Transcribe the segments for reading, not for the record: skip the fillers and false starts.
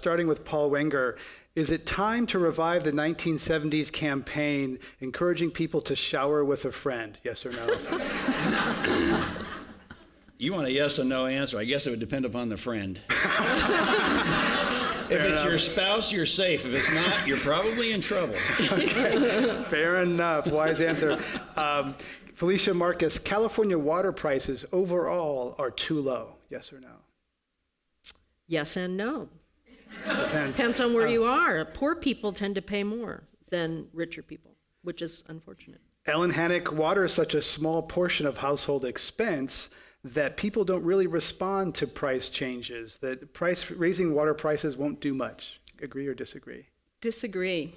starting with Paul Wenger. Is it time to revive the 1970s campaign encouraging people to shower with a friend? Yes or no? You want a yes or no answer? I guess it would depend upon the friend. If it's your spouse, you're safe. If it's not, you're probably in trouble. Okay. Fair enough. Wise answer. Felicia, Marcus, California water prices overall are too low. Yes or no? Yes and no. Depends on where you are. Poor people tend to pay more than richer people, which is unfortunate. Ellen Hanak, water is such a small portion of household expense that people don't really respond to price changes, that raising water prices won't do much. Agree or disagree? Disagree.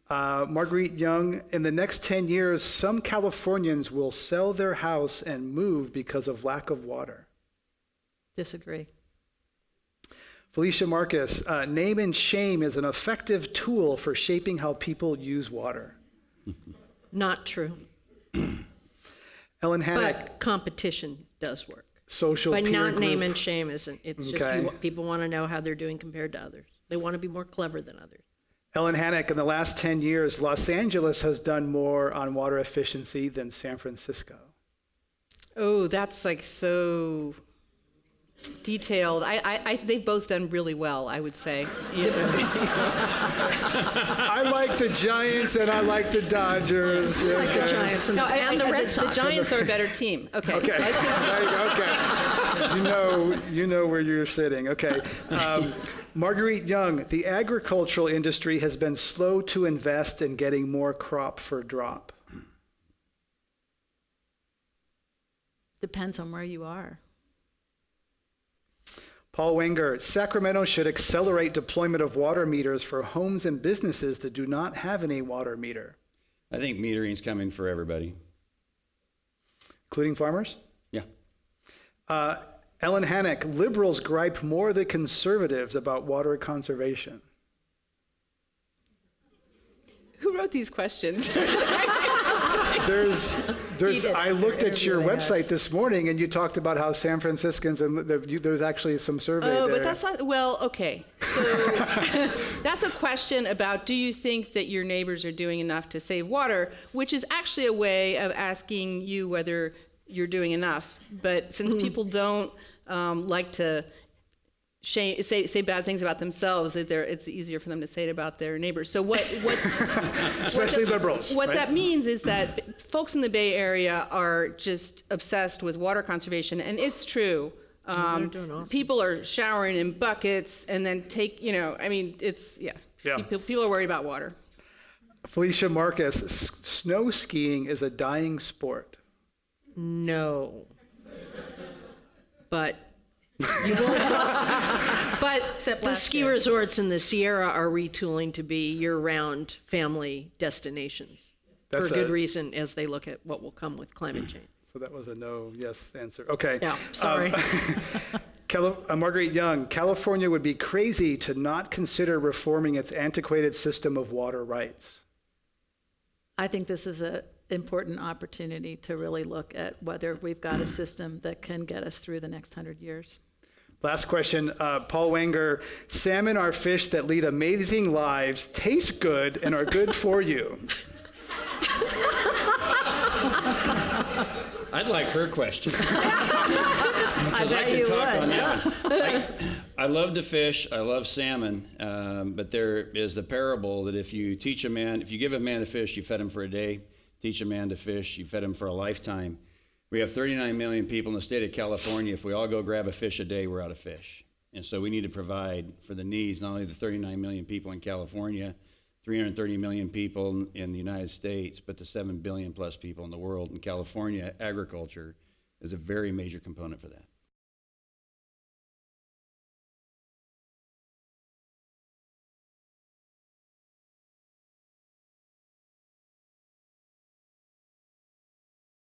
Marguerite Young, in the next 10 years, some Californians will sell their house and move because of lack of water. Disagree. Felicia Marcus, name and shame is an effective tool for shaping how people use water. Not true. Ellen Hanak. But competition does work. Social But peer not group. name and shame isn't. It's Okay. just people want to know how they're doing compared to others. They want to be more clever than others. Ellen Hanak, in the last 10 years, Los Angeles has done more on water efficiency than San Francisco. Oh, that's like so detailed. They've both done really well, I would say. I like the Giants and I like the Dodgers. I like the Giants and the Red Sox. The Giants are a better team. Okay. Okay. Okay. You know where you're sitting. Okay. Marguerite Young, the agricultural industry has been slow to invest in getting more crop for drop. Depends on where you are. Paul Wenger, Sacramento should accelerate deployment of water meters for homes and businesses that do not have any water meter. I think metering's coming for everybody. Including farmers? Yeah. Ellen Hanak, liberals gripe more than conservatives about water conservation. Who wrote these questions? I looked at your website this morning and you talked about how San Franciscans, and there's actually some survey there. But that's not, well, okay. So that's a question about, do you think that your neighbors are doing enough to save water, which is actually a way of asking you whether you're doing enough. But since people don't like to say bad things about themselves, it's easier for them to say it about their neighbors. So what especially liberals. What right? that means is that folks in the Bay Area are just obsessed with water conservation, and it's true. They're doing awesome. People are showering in buckets and then people are worried about water. Felicia Marcus, snow skiing is a dying sport. No. But you won't. But the ski resorts in the Sierra are retooling to be year-round family destinations. That's for good reason, as they look at what will come with climate change. So that was a no-yes answer. Okay. Yeah, sorry. Marguerite Young, California would be crazy to not consider reforming its antiquated system of water rights. I think this is an important opportunity to really look at whether we've got a system that can get us through the next 100 years. Last question, Paul Wenger, salmon are fish that lead amazing lives, taste good, and are good for you. I'd like her question. I bet you would. I love to fish. I love salmon. But there is the parable that if you give a man a fish, you fed him for a day. Teach a man to fish, you fed him for a lifetime. We have 39 million people in the state of California. If we all go grab a fish a day, we're out of fish. And so we need to provide for the needs, not only the 39 million people in California, 330 million people in the United States, but the 7 billion plus people in the world. In California, agriculture is a very major component for that.